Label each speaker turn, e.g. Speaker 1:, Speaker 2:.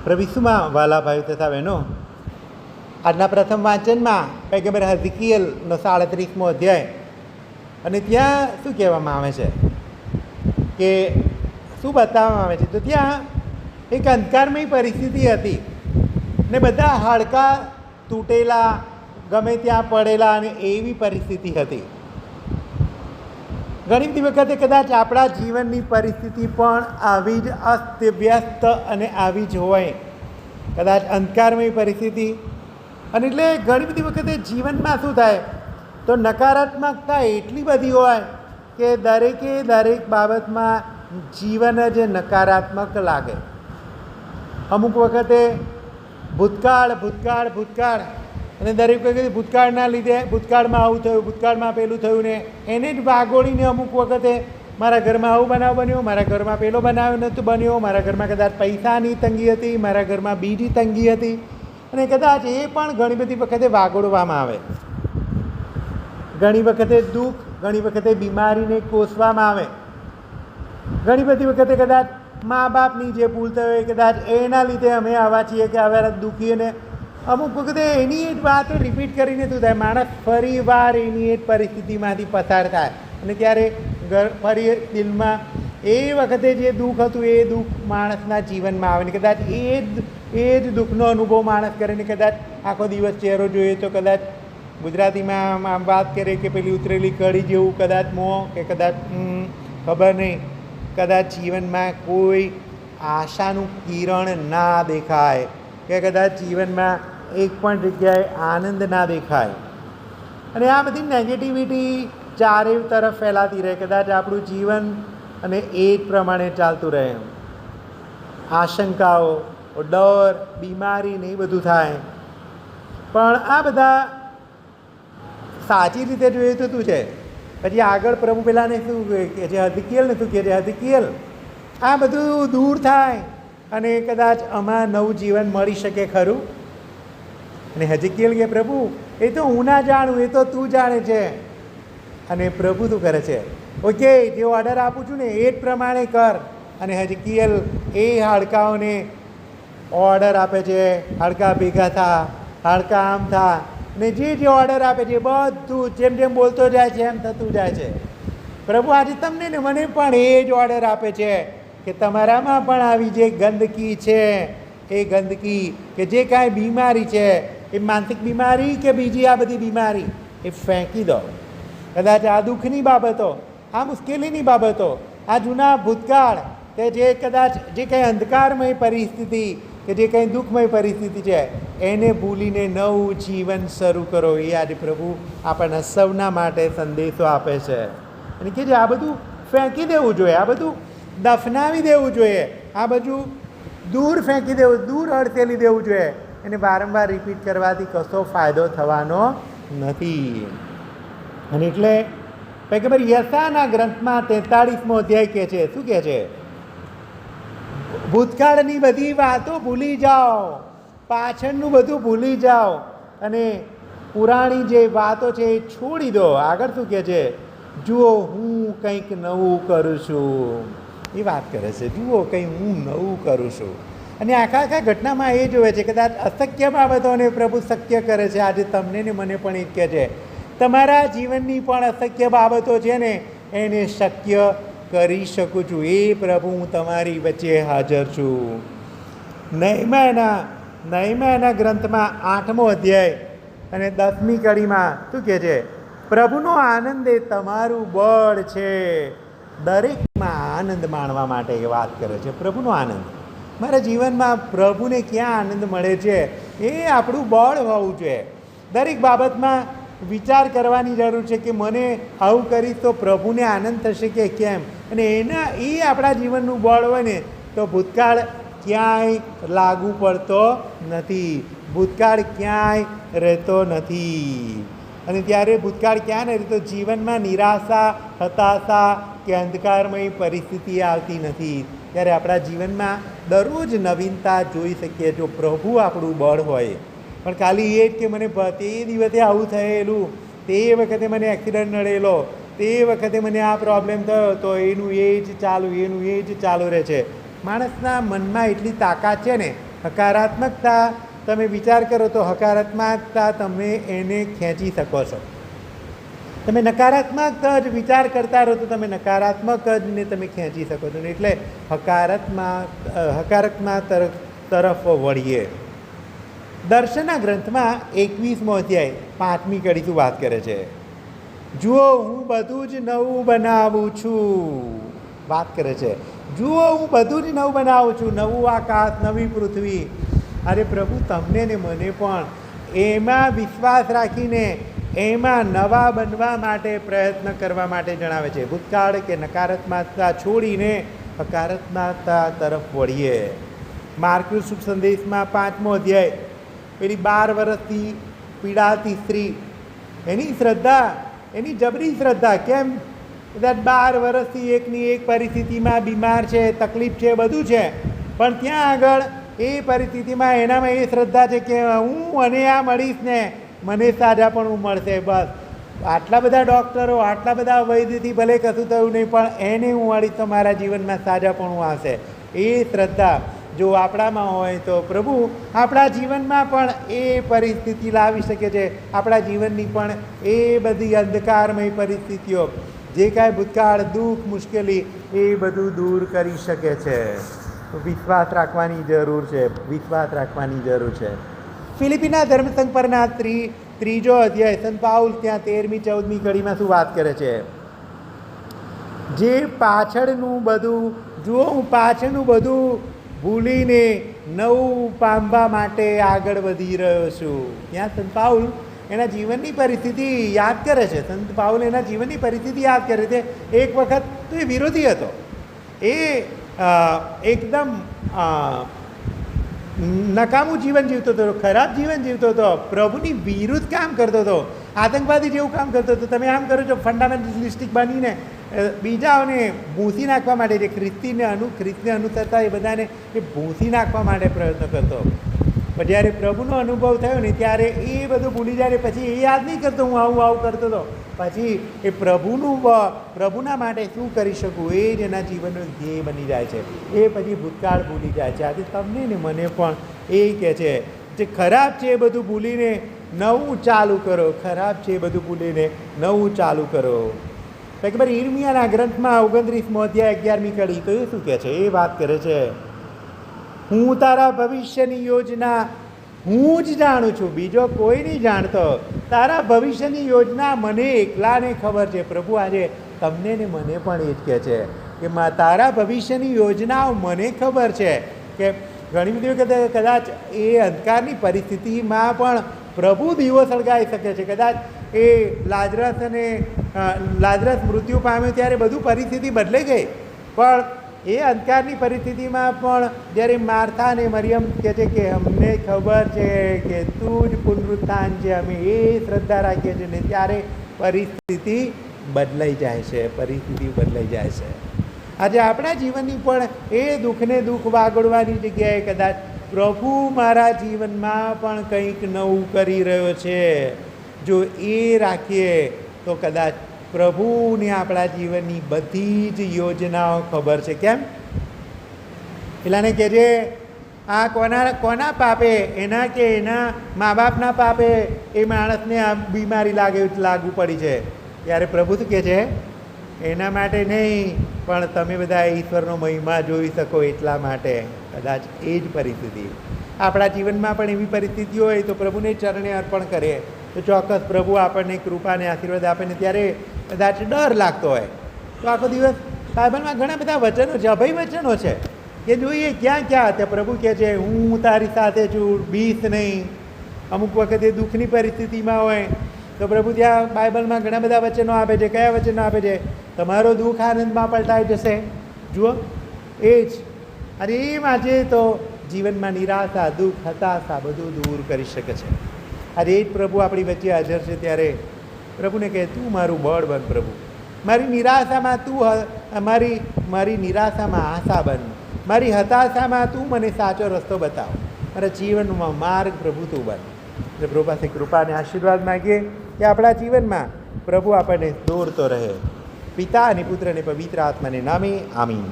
Speaker 1: પ્રભુમાં વાલા ભાઈ તથા બહેનો, આજના પ્રથમ વાંચનમાં પૈગંબર હઝકીએલનો 37મો અધ્યાય, અને ત્યાં શું કહેવામાં આવે છે કે શું બતાવવામાં આવે છે, તો ત્યાં એક અંધકારમય પરિસ્થિતિ હતી ને બધા હાડકાં તૂટેલા, ગમે ત્યાં પડેલા, અને એવી પરિસ્થિતિ હતી. ઘણી બધી વખતે કદાચ આપણા જીવનની પરિસ્થિતિ પણ આવી જ અસ્તવ્યસ્ત અને આવી જ હોય, કદાચ અંધકારમય પરિસ્થિતિ. અને એટલે ઘણી બધી વખતે જીવનમાં શું થાય, તો નકારાત્મકતા એટલી બધી હોય કે દરેક બાબતમાં જીવન જ નકારાત્મક લાગે. અમુક વખતે ભૂતકાળ અને દરેક વખતે ભૂતકાળના લીધે ભૂતકાળમાં આવું થયું, ભૂતકાળમાં પેલું થયું, ને એને જ વાગોળીને અમુક વખતે મારા ઘરમાં આવું બનાવ બન્યો, મારા ઘરમાં પેલો બનાવ નહોતું બન્યો, મારા ઘરમાં કદાચ પૈસાની તંગી હતી, મારા ઘરમાં બીજી તંગી હતી, અને કદાચ એ પણ ઘણી બધી વખતે વાગોળવામાં આવે. ઘણી વખતે દુઃખ, ઘણી વખતે બીમારીને કોસવામાં આવે. ઘણી બધી વખતે કદાચ મા બાપની જે ભૂલ થઈ હોય, કદાચ એના લીધે અમે આવા છીએ કે આવા દુઃખી, અને અમુક વખતે એની જ વાતો રિપીટ કરીને શું થાય, માણસ ફરી વાર એની એ જ પરિસ્થિતિમાંથી પસાર થાય, અને ત્યારે ફરી દિલમાં એ વખતે જે દુઃખ હતું એ દુઃખ માણસના જીવનમાં આવે, ને કદાચ એ જ દુઃખનો અનુભવ માણસ કરે, ને કદાચ આખો દિવસ ચહેરો જોઈએ તો કદાચ ગુજરાતીમાં આમ વાત કરીએ કે પેલી ઉતરેલી કઢી જેવું કદાચ મોં, કે કદાચ ખબર નહીં, કદાચ જીવનમાં કોઈ આશાનું કિરણ ના દેખાય, કે કદાચ જીવનમાં એક પણ જગ્યાએ આનંદ ના દેખાય. અને આ બધી નેગેટિવિટી ચારે તરફ ફેલાતી રહે, કદાચ આપણું જીવન અને એ જ પ્રમાણે ચાલતું રહે. આશંકાઓ, ડર, બીમારી ને એ બધું થાય. પણ આ બધા સાચી રીતે જોઈએ તો શું છે, પછી આગળ પ્રભુ પેલાને શું કહે છે, હઝકીએલને શું કહે છે, હઝકીએલ આ બધું દૂર થાય અને કદાચ આમાં નવું જીવન મળી શકે ખરું. અને હઝકીએલ કે પ્રભુ એ તો હું ના જાણું, એ તો તું જાણે છે. અને પ્રભુ શું કરે છે, ઓકે જે ઓર્ડર આપું છું ને એ જ પ્રમાણે કર. અને હઝકીએલ એ હાડકાઓને ઓર્ડર આપે છે, હાડકાં ભેગા થા, હાડકાં આમ થા, ને જે ઓર્ડર આપે છે બધું જેમ જેમ બોલતો જાય છે એમ થતું જાય છે. પ્રભુ આજે તમને ને મને પણ એ જ ઓર્ડર આપે છે કે તમારામાં પણ આવી જે ગંદકી છે, એ ગંદકી કે જે કાંઈ બીમારી છે, એ માનસિક બીમારી કે બીજી આ બધી બીમારી, એ ફેંકી દો. કદાચ આ દુઃખની બાબતો, આ મુશ્કેલીની બાબતો, આ જૂના ભૂતકાળ કે જે કદાચ જે કંઈ અંધકારમય પરિસ્થિતિ કે જે કંઈ દુઃખમય પરિસ્થિતિ છે, એને ભૂલીને નવું જીવન શરૂ કરો. એ આજે પ્રભુ આપણને સૌના માટે સંદેશો આપે છે. અને કે જે આ બધું ફેંકી દેવું જોઈએ, આ બધું દફનાવી દેવું જોઈએ, આ બધું દૂર ફેંકી દેવું, દૂર અડકેલી દેવું જોઈએ. એને વારંવાર રિપીટ કરવાથી કશો ફાયદો થવાનો નથી. અને એટલે પૈગંબર યશાયાના ગ્રંથમાં 43મો અધ્યાય કહે છે, શું કહે છે, ભૂતકાળની બધી વાતો ભૂલી જાઓ, પાછળનું બધું ભૂલી જાઓ, અને પુરાણી જે વાતો છે એ છોડી દો. આગળ શું કહે છે, જુઓ હું કંઈક નવું કરું છું. એ વાત કરે છે, જુઓ કંઈ હું નવું કરું છું. અને આખા ઘટનામાં એ જોવે છે, કદાચ અશક્ય બાબતોને પ્રભુ શક્ય કરે છે. આજે તમને ને મને પણ એ કહે છે, તમારા જીવનની પણ અશક્ય બાબતો છે ને એને શક્ય કરી શકું છું. એ પ્રભુ હું તમારી વચ્ચે હાજર છું. નehemiah ગ્રંથમાં 8મો અધ્યાય અને 10મી કડીમાં શું કહે છે, પ્રભુનો આનંદ એ તમારું બળ છે. દરેકમાં આનંદ માણવા માટે એ વાત કરે છે. પ્રભુનો આનંદ, મારા જીવનમાં પ્રભુને ક્યાં આનંદ મળે છે એ આપણું બળ હોવું જોઈએ. દરેક બાબતમાં વિચાર કરવાની જરૂર છે કે મને આવું કરીશ તો પ્રભુને આનંદ થશે કે કેમ. અને એ આપણા જીવનનું બળ હોય ને તો ભૂતકાળ ક્યાંય લાગુ પડતો નથી, ભૂતકાળ ક્યાંય રહેતો નથી. અને ત્યારે ભૂતકાળ ક્યાં નહીં રહેતો, જીવનમાં નિરાશા, હતાશા કે અંધકારમય પરિસ્થિતિ આવતી નથી. ત્યારે આપણા જીવનમાં દરરોજ નવીનતા જોઈ શકીએ જો પ્રભુ આપણું બળ હોય. પણ ખાલી એ જ કે મને તે દિવસે આવું થયેલું, તે વખતે મને એક્સિડન્ટ નડેલો, તે વખતે મને આ પ્રોબ્લેમ થયો, તો એનું એ જ ચાલુ રહે છે. માણસના મનમાં એટલી તાકાત છે ને હકારાત્મકતા તમે વિચાર કરો તો હકારાત્મકતા તમે એને ખેંચી શકો છો. તમે નકારાત્મક જ વિચાર કરતા રહો તો તમે નકારાત્મક જ ને તમે ખેંચી શકો છો. એટલે હકારાત્મક તરફ વળીએ. દર્શનના ગ્રંથમાં 21મો અધ્યાય 5મી કડીથી વાત કરે છે. જુઓ હું બધું જ નવું બનાવું છું. વાત કરે છે જુઓ હું બધું જ નવું બનાવું છું, નવું આકાશ, નવી પૃથ્વી. અરે પ્રભુ, તમને ને મને પણ એમાં વિશ્વાસ રાખીને એમાં નવા બનવા માટે પ્રયત્ન કરવા માટે જણાવે છે. ભૂતકાળ કે નકારાત્મકતા છોડીને હકારાત્મકતા તરફ વળીએ. માર્કસ શુભ સંદેશમાં 5મો અધ્યાય પેલી 12 વર્ષથી પીડાતી સ્ત્રી, એની શ્રદ્ધા, એની જબરી શ્રદ્ધા. કેમ? કદાચ 12 વર્ષથી એકની એક પરિસ્થિતિમાં બીમાર છે, તકલીફ છે, બધું છે, પણ ત્યાં આગળ એ પરિસ્થિતિમાં એનામાં એ શ્રદ્ધા છે કે હું અને આ મળીશ ને મને સાજાપણું મળશે. બસ આટલા બધા ડૉક્ટરો, આટલા બધા વૈદ્યથી ભલે કશું થયું નહીં, પણ એને હું મળીશ તો મારા જીવનમાં સાજાપણું આવશે. એ શ્રદ્ધા જો આપણામાં હોય તો પ્રભુ આપણા જીવનમાં પણ એ પરિસ્થિતિ લાવી શકે છે. આપણા જીવનની પણ એ બધી અંધકારમય પરિસ્થિતિઓ, જે કાંઈ ભૂતકાળ, દુઃખ, મુશ્કેલી, એ બધું દૂર કરી શકે છે. વિશ્વાસ રાખવાની જરૂર છે, વિશ્વાસ રાખવાની જરૂર છે. ફિલિપીના ધર્મસંઘ પરના 3જો અધ્યાય સંત પાઉલ ત્યાં 13મી 14મી કડીમાં શું વાત કરે છે? જે પાછળનું બધું, જુઓ હું પાછળનું બધું ભૂલીને નવું પામવા માટે આગળ વધી રહ્યો છું. ત્યાં સંત પાઉલ એના જીવનની પરિસ્થિતિ યાદ કરે છે. સંત પાઉલ એના જીવનની પરિસ્થિતિ યાદ કરે છે. એક વખત તો એ વિરોધી હતો, એ એકદમ નકામું જીવન જીવતો હતો, ખરાબ જીવન જીવતો હતો, પ્રભુની વિરુદ્ધ કામ કરતો હતો, આતંકવાદી જેવું કામ કરતો હતો. તમે આમ કરો છો ફંડામેન્ટલિસ્ટિક બનીને બીજાઓને ભૂંસી નાખવા માટે, જે ખ્રિસ્તીને અનુસરતા એ બધાને એ ભૂંસી નાખવા માટે પ્રયત્ન કરતો. પણ જ્યારે પ્રભુનો અનુભવ થયો ને ત્યારે એ બધું ભૂલી જાય. પછી એ યાદ નહીં કરતો હું આવું કરતો હતો. પછી એ પ્રભુના માટે શું કરી શકું એ જ એના જીવનનો ધ્યેય બની જાય છે. એ પછી ભૂતકાળ ભૂલી જાય છે. આજે તમને ને મને પણ એ કહે છે જે ખરાબ છે એ બધું ભૂલીને નવું ચાલુ કરો. ખરાબ છે એ બધું ભૂલીને નવું ચાલુ કરો. ખબર ઈર્મિયાના ગ્રંથમાં 29મો અધ્યાય 11મી કડી તો એ શું કહે છે? એ વાત કરે છે હું તારા ભવિષ્યની યોજના હું જ જાણું છું, બીજો કોઈ નહીં જાણતો. તારા ભવિષ્યની યોજના મને એકલાને ખબર છે. પ્રભુ આજે તમને ને મને પણ એ જ કહે છે કે તારા ભવિષ્યની યોજનાઓ મને ખબર છે. કે ઘણી બધી વખત કદાચ એ અંધકારની પરિસ્થિતિમાં પણ પ્રભુ દીવો સળગાવી શકે છે. કદાચ એ લાજરસ મૃત્યુ પામ્યો ત્યારે બધું પરિસ્થિતિ બદલાઈ ગઈ, પણ એ અંધકારની પરિસ્થિતિમાં પણ જ્યારે માર્થા અને મરિયમ કહે છે કે અમને ખબર છે કે તું જ પુનરુત્થાન છે, અમે એ શ્રદ્ધા રાખીએ છીએ, ને ત્યારે પરિસ્થિતિ બદલાઈ જાય છે. પરિસ્થિતિ બદલાઈ જાય છે. આજે આપણા જીવનની પણ એ દુઃખને દુઃખ વાગોળવાની જગ્યાએ કદાચ પ્રભુ મારા જીવનમાં પણ કંઈક નવું કરી રહ્યો છે. જો એ રાખીએ તો કદાચ પ્રભુને આપણા જીવનની બધી જ યોજનાઓ ખબર છે. કેમ? પેલાને કહેજે આ કોના પાપે, એના કે એના મા બાપના પાપે એ માણસને આ બીમારી લાગુ પડી છે. ત્યારે પ્રભુ શું કહે છે? એના માટે નહીં, પણ તમે બધા ઈશ્વરનો મહિમા જોઈ શકો એટલા માટે. કદાચ એ જ પરિસ્થિતિ આપણા જીવનમાં પણ એવી પરિસ્થિતિ હોય તો પ્રભુને ચરણે અર્પણ કરીએ તો ચોક્કસ પ્રભુ આપણને કૃપાને આશીર્વાદ આપે ને ત્યારે કદાચ ડર લાગતો હોય તો આખો દિવસ બાઇબલમાં ઘણા બધા વચનો છે, અભય વચનો છે કે જોઈએ ક્યાં ક્યાં હતા. પ્રભુ કહે છે હું તારી સાથે છું, બીસ નહીં. અમુક વખતે દુઃખની પરિસ્થિતિમાં હોય તો પ્રભુ ત્યાં બાઇબલમાં ઘણા બધા વચનો આપે છે. કયા વચનો આપે છે? તમારો દુઃખ આનંદમાં પલટાઈ જશે. જુઓ એ જ. અને એ માટે તો જીવનમાં નિરાશા, દુઃખ, હતાશા બધું દૂર કરી શકે છે. આજે એ જ પ્રભુ આપણી વચ્ચે હાજર છે. ત્યારે પ્રભુને કહે તું મારું બળ બન પ્રભુ, મારી નિરાશામાં તું મારી નિરાશામાં આશા બન, મારી હતાશામાં તું મને સાચો રસ્તો બતાવ, મારા જીવનમાં માર્ગ પ્રભુ તું બન. એટલે પ્રભુ પાસે કૃપા અને આશીર્વાદ માગીએ કે આપણા જીવનમાં પ્રભુ આપણને દોરતો રહે. પિતા અને પુત્ર અને પવિત્ર આત્માને નામે આમીન.